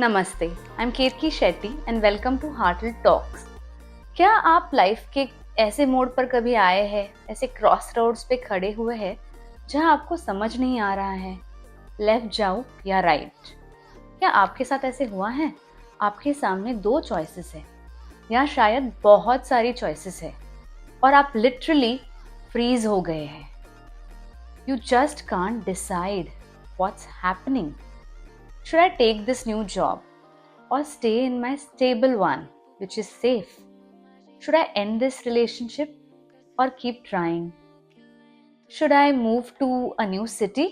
नमस्ते, I am Ketki Shetty and welcome to Heartal Talks. क्या आप लाइफ के ऐसे मोड़ पर कभी आए हैं, ऐसे क्रॉस रोड्स पे खड़े हुए हैं जहां आपको समझ नहीं आ रहा है लेफ्ट जाऊं या राइट? क्या आपके साथ ऐसे हुआ है? आपके सामने दो चॉइसेस है या शायद बहुत सारी चॉइसेस है और आप लिटरली फ्रीज हो गए हैं। You just can't decide what's happening. Should I take this new job or stay in my stable one, which is safe? Should I end this relationship or keep trying? Should I move to a new city?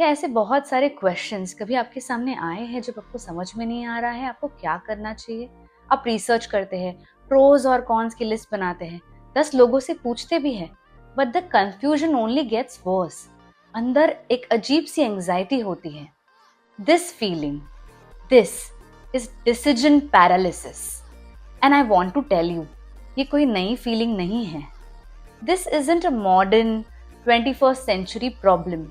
या ऐसे बहुत सारे questions कभी आपके सामने आए हैं जब आपको समझ में नहीं आ रहा है आपको क्या करना चाहिए। आप रिसर्च करते हैं, प्रोज और कॉन्स की लिस्ट बनाते हैं, 10 लोगों से पूछते भी हैं, but the confusion only gets worse. अंदर एक अजीब सी एंजाइटी होती है। This feeling, this is decision paralysis. And I want to tell you, ये कोई नई feeling नहीं है. This isn't a modern 21st century problem.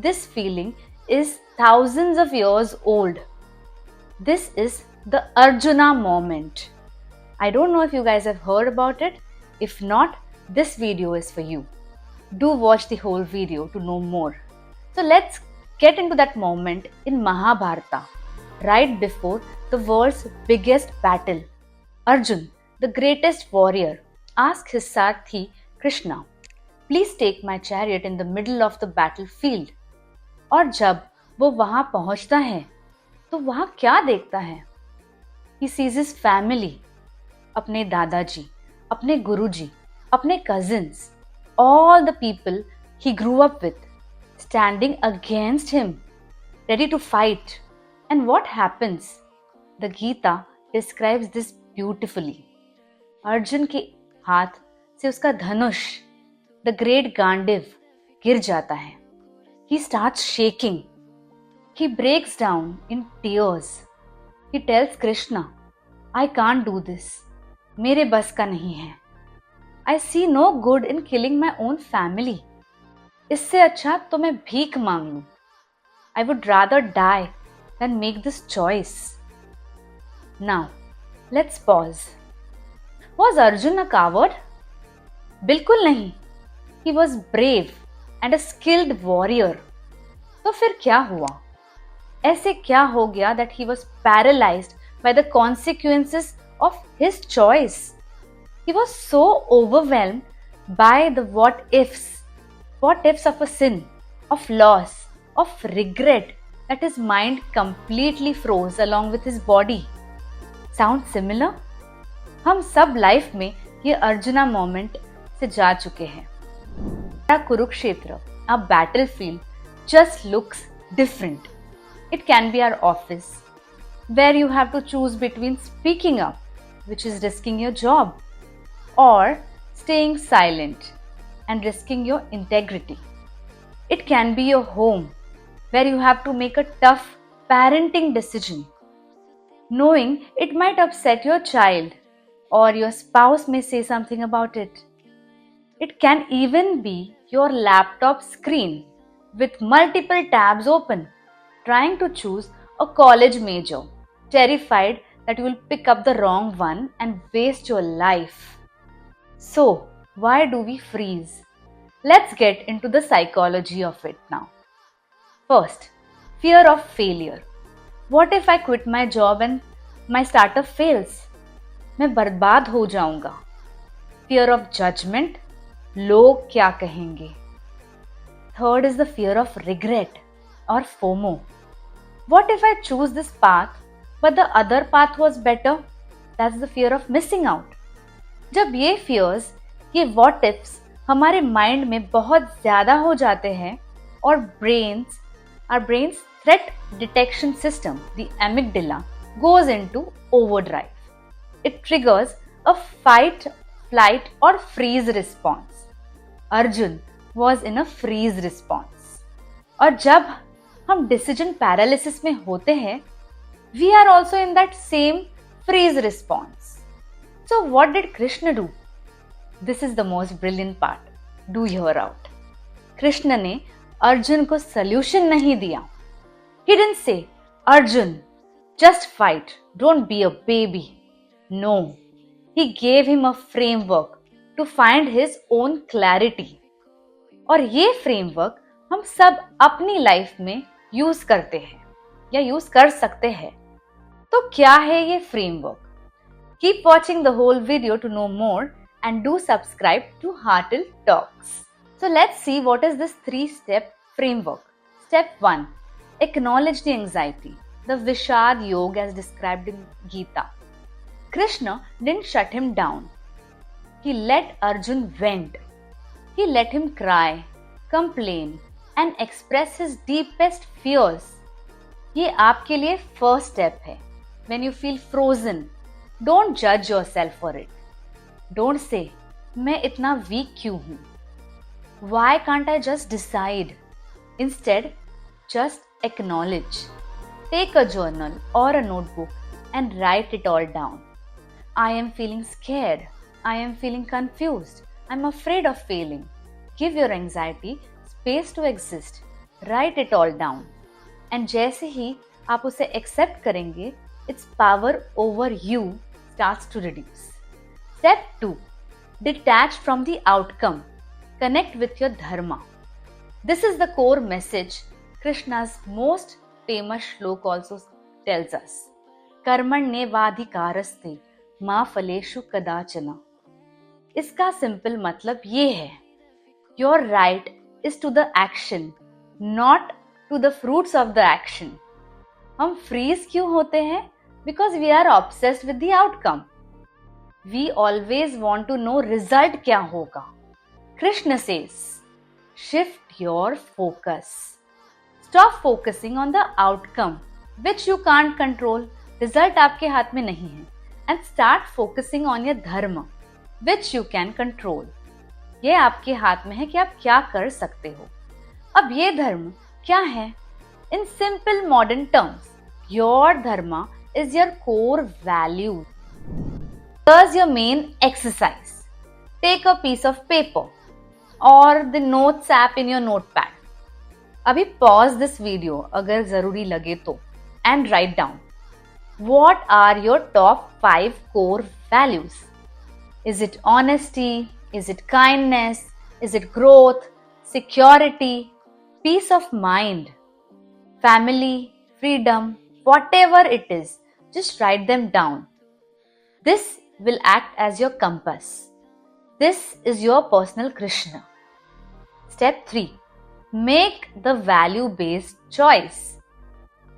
This feeling is thousands of years old. This is the Arjuna moment. I don't know if you guys have heard about it. If not, this video is for you. Do watch the whole video to know more. So let's get into that moment in Mahabharata, right before the world's biggest battle. Arjun, the greatest warrior, asked his Sarathi Krishna, "Please take my chariot in the middle of the battlefield." और जब वो वहां पहुंचता है तो वहां क्या देखता है? He sees his family, अपने दादाजी, अपने गुरुजी, अपने cousins, all the people he grew up with, standing against him, ready to fight. And what happens? The Gita describes this beautifully. Arjun के हाथ से उसका धनुष, the great गांडीव, गिर जाता है. He starts shaking. He breaks down in tears. He tells Krishna, "I can't do this. मेरे बस का नहीं है. I see no good in killing my own family. इससे अच्छा तो मैं भीख मांग लूं. I would rather die than make this choice." Now, let's pause. Was Arjun a coward? बिल्कुल नहीं. He was brave and a skilled warrior. तो फिर क्या हुआ? ऐसे क्या हो गया that he was paralyzed by the consequences of his choice? He was so overwhelmed by the what ifs of a sin, of loss, of regret that his mind completely froze along with his body. Sound similar? हम सब life में ये arjuna moment से जा चुके हैं. Kurukshetra, a battlefield, just looks different. It can be our office, where you have to choose between speaking up, which is risking your job, or staying silent and risking your integrity. It can be your home, where you have to make a tough parenting decision, knowing it might upset your child or your spouse may say something about it. It can even be your laptop screen with multiple tabs open, trying to choose a college major, terrified that you will pick up the wrong one and waste your life. So, why do we freeze? Let's get into the psychology of it now. First, fear of failure. What if I quit my job and my startup fails? मैं बर्बाद हो जाऊंगा. Fear of judgment. लोग क्या कहेंगे? Third is the fear of regret or FOMO. What if I choose this path but the other path was better? That's the fear of missing out. जब ये fears, ये what ifs हमारे mind में बहुत ज्यादा हो जाते हैं और our brain's threat detection system, the amygdala, goes into overdrive. It triggers a fight, flight or freeze response. Arjun was in a freeze response. और जब हम decision paralysis में होते हैं, we are also in that same freeze response. So what did Krishna do? This is the most brilliant part. Do hear out. Krishna ने अर्जुन को solution नहीं दिया. He didn't say, "Arjun, Just fight. Don't be a baby. No. He gave him a framework to find his own clarity. और ये framework हम सब अपनी life में यूज करते हैं या यूज कर सकते हैं. तो क्या है ये framework? Keep watching the whole video to know more and do subscribe to Hartle Talks. So let's see what is this 3-step framework. Step 1. Acknowledge the anxiety. The Vishad Yoga as described in Gita. Krishna didn't shut him down. He let Arjun vent. He let him cry, complain and express his deepest fears. ये आपके लिए first step है. When you feel frozen, don't judge yourself for it. Don't say, मैं इतना weak क्यों हूँ? Why can't I just decide? Instead, just acknowledge. Take a journal or a notebook and write it all down. I am feeling scared. I am feeling confused. I'm afraid of failing. Give your anxiety space to exist. Write it all down. And जैसे ही आप उसे accept करेंगे, its power over you starts to reduce. Step 2. Detach from the outcome. Connect with your dharma. This is the core message Krishna's most famous shloka also tells us. कर्मण्येवाधिकारस्ते मा फलेषु कदाचन. इसका simple मतलब ये है, your right is to the action, not to the fruits of the action. हम freeze क्यों होते हैं? Because we are obsessed with the outcome. We always want to know result क्या होगा. Krishna says, shift your focus. Stop focusing on the outcome, which you can't control. Result आपके हाथ में नहीं है. And start focusing on your dharma, which you can control. ये आपके हाथ में है कि आप क्या कर सकते हो. अब ये धर्म क्या है? In simple modern terms, your dharma is your core value. Here's your main exercise. Take a piece of paper or the notes app in your notepad. अभी pause this video अगर जरूरी लगे तो and write down. What are your top 5 core values? Is it honesty? Is it kindness? Is it growth? Security? Peace of mind? Family? Freedom? Whatever it is, just write them down. This will act as your compass. This is your personal Krishna. Step 3. Make the value-based choice.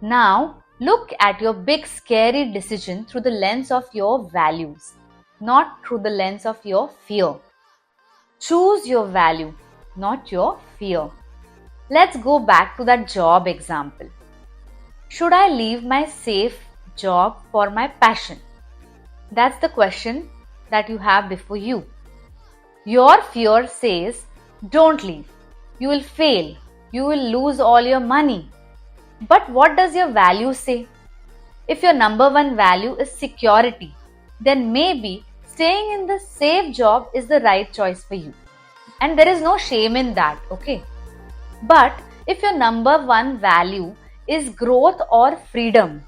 Now, look at your big scary decision through the lens of your values, not through the lens of your fear. Choose your value, not your fear. Let's go back to that job example. Should I leave my safe job for my passion? That's the question that you have before you. Your fear says, don't leave. You will fail. You will lose all your money. But what does your value say? If your number one value is security, then maybe staying in the safe job is the right choice for you. And there is no shame in that, okay? But if your number one value is growth or freedom,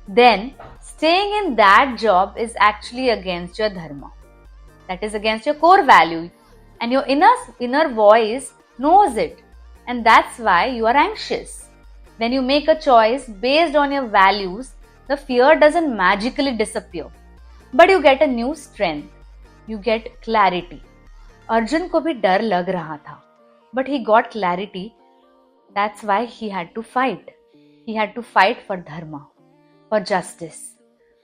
then staying in that job is actually against your dharma. That is against your core value. And your inner voice knows it. And that's why you are anxious. When you make a choice based on your values, the fear doesn't magically disappear. But you get a new strength. You get clarity. Arjun को भी डर लग रहा था. But he got clarity. That's why he had to fight. He had to fight for dharma, for justice.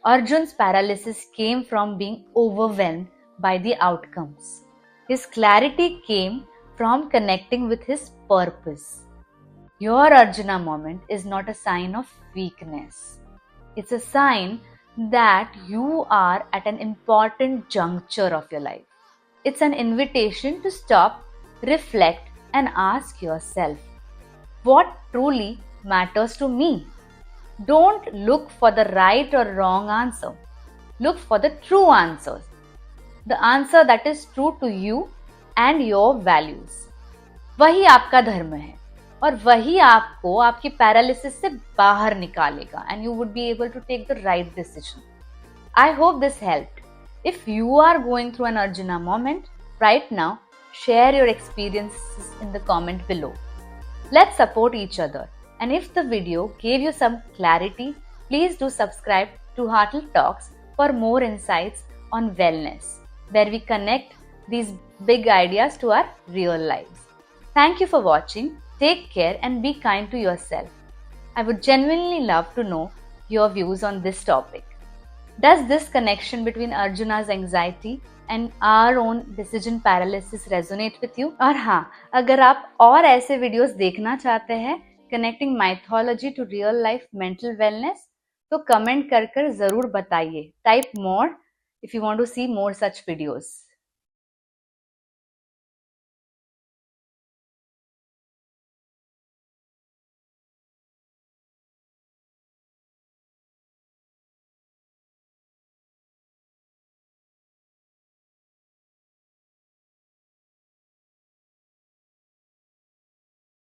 Arjun's paralysis came from being overwhelmed by the outcomes. His clarity came from connecting with his purpose. Your Arjuna moment is not a sign of weakness. It's a sign that you are at an important juncture of your life. It's an invitation to stop, reflect, and ask yourself, what truly matters to me? Don't look for the right or wrong answer. Look for the true answers. The answer that is true to you and your values. वही आपका धर्म है. और वही आपको आपकी paralysis से बाहर निकालेगा and you would be able to take the right decision. I hope this helped. If you are going through an Arjuna moment right now, share your experiences in the comment below. Let's support each other. And if the video gave you some clarity, please do subscribe to Heartle Talks for more insights on wellness, where we connect these big ideas to our real lives. Thank you for watching. Take care and be kind to yourself. I would genuinely love to know your views on this topic. Does this connection between Arjuna's anxiety and our own decision paralysis resonate with you? और हाँ, अगर आप और ऐसे videos देखना चाहते हैं connecting mythology to real life mental wellness, तो कमेंट कर जरूर बताइए. Type more if you want to see more such videos.